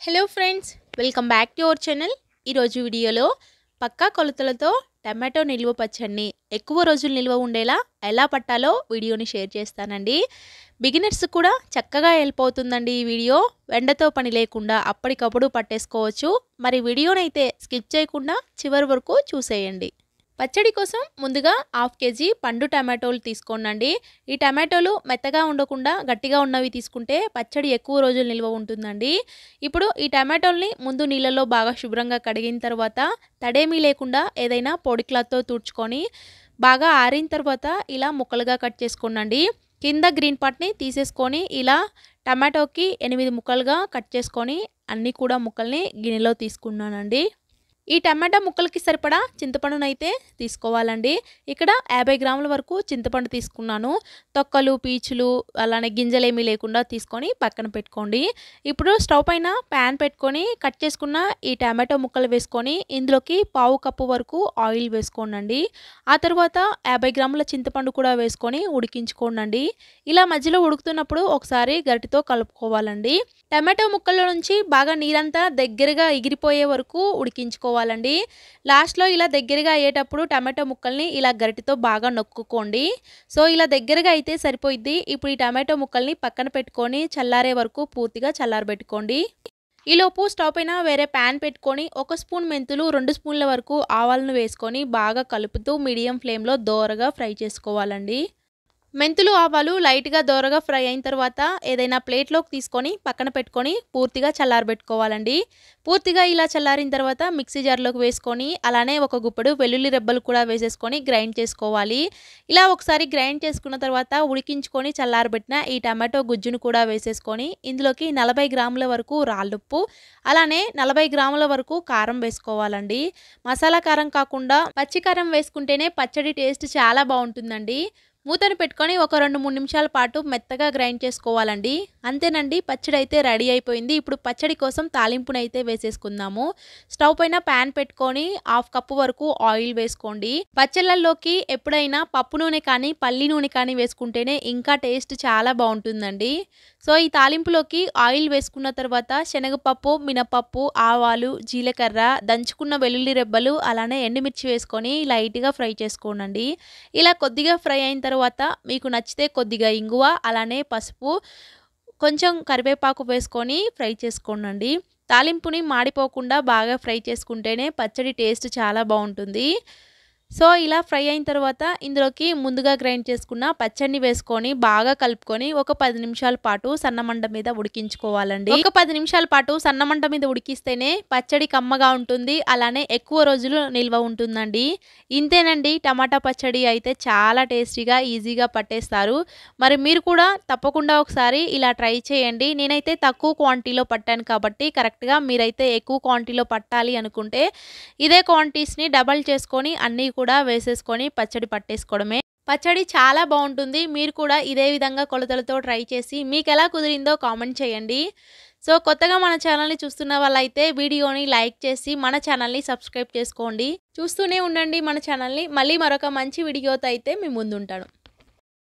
Hello friends, welcome back to our channel. ఈరోజు వీడియోలో పక్కా కొలతలతో టమాటో నిల్వ పచ్చడిని ఎక్కువ రోజులు నిల్వ ఉండేలా ఎలా పట్టాలో వీడియోని షేర్ చేస్తానండి. బిగినర్స్ కూడా చక్కగా హెల్ప్ అవుతుందండి ఈ వీడియో. ఎండతో పని లేకుండా అప్పటికప్పుడు పట్టేసుకోవచ్చు. మరి వీడియోనైతే స్కిప్ చేయకుండా చివరి వరకు చూసేయండి. పచ్చడి కోసం ముందుగా 1/2 కేజీ పండు టమాటోలు తీసుకోండి. ఈ టమాటోలు మెత్తగా ఉండకుండా గట్టిగా ఉన్నవి తీసుకుంటే పచ్చడి ఎక్కువ రోజులు నిల్వ ఉంటుందండి. ఇప్పుడు ఈ టమాటోల్ని ముందు నీళ్ళలో బాగా శుభ్రంగా కడిగిన తర్వాత తడేమీ లేకుండా ఏదైనా పొడి క్లాత్తో తుడుచుకొని బాగా ఆరిన తర్వాత ఇలా ముక్కలుగా కట్ చేసుకోండి. కింద గ్రీన్ పార్ట్ని తీసేసుకొని ఇలా టమాటోకి 8 ముక్కలుగా కట్ చేసుకొని అన్నీ కూడా ముక్కల్ని గిన్నెలో తీసుకున్నానండి. ఈ టమాటా ముక్కలకి సరిపడా చింతపండునైతే తీసుకోవాలండి. ఇక్కడ 50 గ్రాముల వరకు చింతపండు తీసుకున్నాను. తొక్కలు, పీచులు అలానే గింజలేమీ లేకుండా తీసుకొని పక్కన పెట్టుకోండి. ఇప్పుడు స్టవ్ పైన ప్యాన్ పెట్టుకొని కట్ చేసుకున్న ఈ టమాటో ముక్కలు వేసుకొని ఇందులోకి 1/2 కప్పు వరకు ఆయిల్ వేసుకోండి. ఆ తర్వాత 50 గ్రాముల చింతపండు కూడా వేసుకొని ఉడికించుకోండి. ఇలా మధ్యలో ఉడుకుతున్నప్పుడు ఒకసారి గరిటెతో కలుపుకోవాలండి. టమాటో ముక్కల్లో నుంచి బాగా నీరంతా దగ్గరగా ఎగిరిపోయే వరకు ఉడికించుకోవాలండి. లాస్ట్లో ఇలా దగ్గరగా అయ్యేటప్పుడు టమాటో ముక్కల్ని ఇలా గరిటెతో బాగా నొక్కుకోండి. సో ఇలా దగ్గరగా అయితే సరిపోయిద్ది. ఇప్పుడు ఈ టమాటో ముక్కల్ని పక్కన పెట్టుకొని చల్లారే వరకు పూర్తిగా చల్లారబెట్టుకోండి. ఈలోపు స్టవ్ పైన వేరే ప్యాన్ పెట్టుకొని 1 స్పూన్ మెంతులు, 2 స్పూన్ల వరకు ఆవాలను వేసుకొని బాగా కలుపుతూ మీడియం ఫ్లేమ్లో దోరగా ఫ్రై చేసుకోవాలండి. మెంతులు, ఆవాలు లైట్గా దోరగా ఫ్రై అయిన తర్వాత ఏదైనా ప్లేట్లోకి తీసుకొని పక్కన పెట్టుకొని పూర్తిగా చల్లారబెట్టుకోవాలండి. పూర్తిగా ఇలా చల్లారిన తర్వాత మిక్సీ జార్లోకి వేసుకొని అలానే ఒక గుప్పెడు వెల్లుల్లి రెబ్బలు కూడా వేసేసుకొని గ్రైండ్ చేసుకోవాలి. ఇలా ఒకసారి గ్రైండ్ చేసుకున్న తర్వాత ఉడికించుకొని చల్లారబెట్టిన ఈ టమాటో గుజ్జును కూడా వేసేసుకొని ఇందులోకి 40 గ్రాముల వరకు రాళ్ళుప్పు అలానే 40 గ్రాముల వరకు కారం వేసుకోవాలండి. మసాలా కారం కాకుండా పచ్చి కారం వేసుకుంటేనే పచ్చడి టేస్ట్ చాలా బాగుంటుందండి. మూతను పెట్టుకొని ఒక 2-3 నిమిషాల పాటు మెత్తగా గ్రైండ్ చేసుకోవాలండి. అంతేనండి, పచ్చడి అయితే రెడీ అయిపోయింది. ఇప్పుడు పచ్చడి కోసం తాలింపునైతే వేసేసుకుందాము. స్టవ్ పైన ప్యాన్ పెట్టుకొని 1/2 కప్పు వరకు ఆయిల్ వేసుకోండి. పచ్చళ్ళల్లోకి ఎప్పుడైనా పప్పు నూనె కానీ పల్లి నూనె కానీ వేసుకుంటేనే ఇంకా టేస్ట్ చాలా బాగుంటుందండి. సో ఈ తాలింపులోకి ఆయిల్ వేసుకున్న తర్వాత శనగపప్పు, మినపప్పు, ఆవాలు, జీలకర్ర, దంచుకున్న వెల్లుల్లి రెబ్బలు అలానే ఎండుమిర్చి వేసుకొని లైట్గా ఫ్రై చేసుకోండి. ఇలా కొద్దిగా ఫ్రై అయిన తర్వాత మీకు నచ్చితే కొద్దిగా ఇంగువ అలానే పసుపు, కొంచెం కరివేపాకు వేసుకొని ఫ్రై చేసుకోండి. తాలింపుని మాడిపోకుండా బాగా ఫ్రై చేసుకుంటేనే పచ్చడి టేస్ట్ చాలా బాగుంటుంది. సో ఇలా ఫ్రై అయిన తర్వాత ఇందులోకి ముందుగా గ్రైండ్ చేసుకున్న పచ్చడిని వేసుకొని బాగా కలుపుకొని ఒక 10 నిమిషాల పాటు సన్నమంట మీద ఉడికించుకోవాలండి. ఒక 10 నిమిషాల పాటు సన్నమంట మీద ఉడికిస్తేనే పచ్చడి కమ్మగా ఉంటుంది, అలానే ఎక్కువ రోజులు నిల్వ ఉంటుందండి. ఇంతేనండి, టమాటా పచ్చడి అయితే చాలా టేస్టీగా ఈజీగా పట్టేస్తారు. మరి మీరు కూడా తప్పకుండా ఒకసారి ఇలా ట్రై చేయండి. నేనైతే తక్కువ క్వాంటిటీలో పట్టాను కాబట్టి కరెక్ట్గా మీరైతే ఎక్కువ క్వాంటిటీలో పట్టాలి అనుకుంటే ఇదే క్వాంటిటీస్ని డబల్ చేసుకొని అన్నీ కూడా వేసేసుకొని పచ్చడి పట్టేసుకోవడమే. పచ్చడి చాలా బాగుంటుంది. మీరు కూడా ఇదే విధంగా కొలతలతో ట్రై చేసి మీకు ఎలా కుదిరిందో కామెంట్ చేయండి. సో కొత్తగా మన ఛానల్ని చూస్తున్న వాళ్ళైతే వీడియోని లైక్ చేసి మన ఛానల్ని సబ్స్క్రైబ్ చేసుకోండి. చూస్తూనే ఉండండి మన ఛానల్ని. మళ్ళీ మరొక మంచి వీడియోతో అయితే మీ ముందుంటాను.